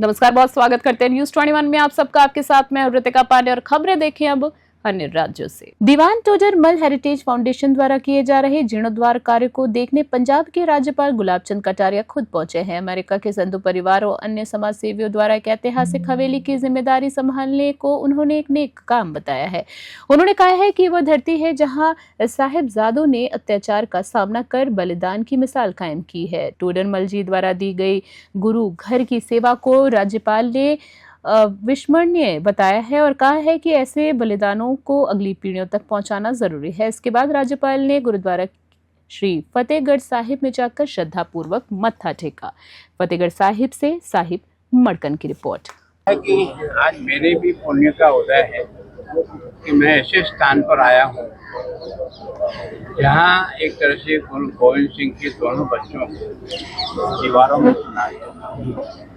नमस्कार, बहुत स्वागत करते हैं न्यूज 21 में। आप सबका आपके साथ मैं ऋतिका पांडे और खबरें देखें अब अन्य राज्यों से। दीवान टोडर मल हेरिटेज फाउंडेशन द्वारा किए जा रहे जीर्णोद्वार कार्य को देखने पंजाब के राज्यपाल गुलाब चंद कटारिया खुद पहुंचे हैं। अमेरिका के संधु परिवार और अन्य समाज सेवियों द्वारा एक ऐतिहासिक हवेली की जिम्मेदारी संभालने को उन्होंने एक नेक काम बताया है। उन्होंने कहा है कि वह धरती है जहां साहिबजादों ने अत्याचार का सामना कर बलिदान की मिसाल कायम की है। टोडर मल जी द्वारा दी गई गुरु घर की सेवा को राज्यपाल ने विस्मरणीय बताया है और कहा है कि ऐसे बलिदानों को अगली पीढ़ियों तक पहुंचाना जरूरी है। इसके बाद राज्यपाल ने गुरुद्वारा श्री फतेहगढ़ साहिब में जाकर श्रद्धापूर्वक मत्था टेका। फतेहगढ़ साहिब से साहिब मड़कन की रिपोर्ट है कि आज मेरे भी पुण्य का उदय है कि मैं ऐसे स्थान पर आया हूँ जहाँ एक तरह से गुरु गोविंद सिंह के दोनों बच्चों को दीवारों में सुना गया।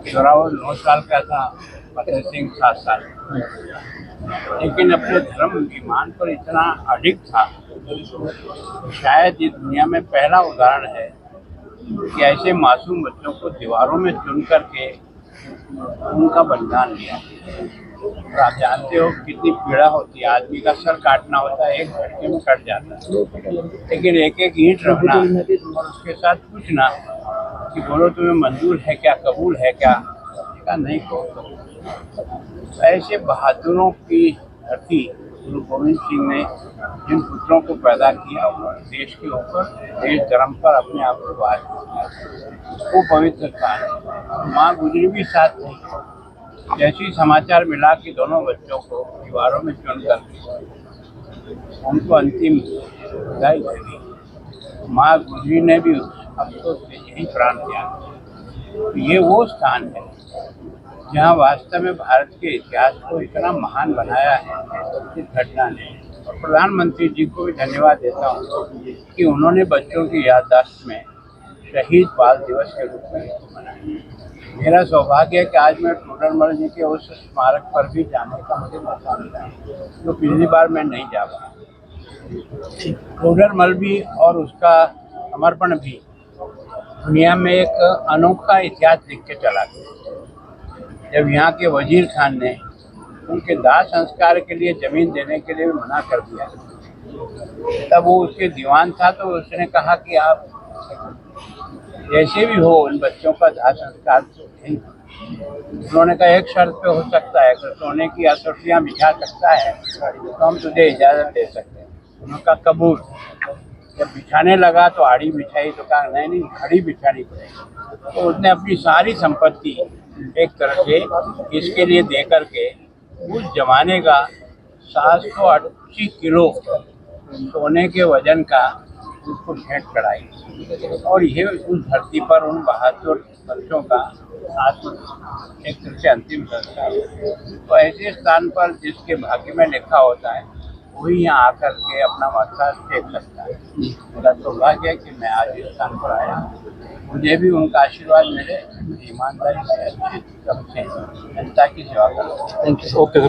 जोरावर 9 साल का था, फतेह सिंह 7 साल, लेकिन अपने धर्म ईमान पर इतना अडिग था। शायद ये दुनिया में पहला उदाहरण है कि ऐसे मासूम बच्चों को दीवारों में चुन करके उनका बलिदान लिया। और आप जानते हो कितनी पीड़ा होती है, आदमी का सर काटना होता है, एक झटके में कट जाता है, लेकिन एक एक ईंट रखना और उसके साथ पूछना कि बोलो तुम्हें मंजूर है क्या, कबूल है क्या, का नहीं कहो। ऐसे बहादुरों की धरती गुरु गोविंद सिंह ने जिन पुत्रों को पैदा किया और देश के ऊपर, देश धर्म पर अपने आप को बात किया, वो पवित्र स्थान है। माँ गुजरी भी साथ थी। जैसे समाचार मिला कि दोनों बच्चों को दीवारों में चुन कर उनको अंतिम विदाई दे दी, माँ गुजरी ने भी अफसोस से यही प्राण त्याग। ये वो स्थान है जहाँ वास्तव में भारत के इतिहास को इतना महान बनाया है इस घटना ने। और प्रधानमंत्री जी को भी धन्यवाद देता हूँ कि उन्होंने बच्चों की याददाश्त में शहीद बाल दिवस के रूप में इसको मनाया। मेरा सौभाग्य है कि आज मैं टोडर मल जी के उस स्मारक पर भी जाने का मुझे मौका मिला, तो पिछली बार मैं नहीं जा पाया। टोडर मल भी और उसका समर्पण भी दुनिया में एक अनोखा इतिहास लिख के चला गया। जब यहाँ के वजीर खान ने उनके दाह संस्कार के लिए जमीन देने के लिए मना कर दिया, तब वो उसके दीवान था, तो उसने कहा कि आप जैसे भी हो उन बच्चों का दाह संस्कार नहीं। उन्होंने कहा एक शर्त पे हो सकता है, अगर सोने की असोटियाँ बिछा सकता है तो हम तुझे इजाज़त दे सकते हैं। उन्होंने कहा कबूल। जब बिछाने लगा तो आड़ी बिछाई, तो कहा नहीं खड़ी बिछानी पड़ेगी। तो उसने अपनी सारी संपत्ति एक तरह से इसके लिए दे करके उस जमाने का 780 किलो सोने के वजन का उसको भेंट चढ़ाई। और ये उस धरती पर उन बहादुर बच्चों का आत्म एक तरह से अंतिम संस्कार। तो ऐसे स्थान पर जिसके भाग्य में लिखा होता है वही यहाँ आकर के अपना माथा टेक सकता है। मेरा सौभाग्य है कि मैं आज इस स्थान पर आया, मुझे भी उनका आशीर्वाद मिले, ईमानदारी से जनता की सेवा करूँ। Thank you. ओके।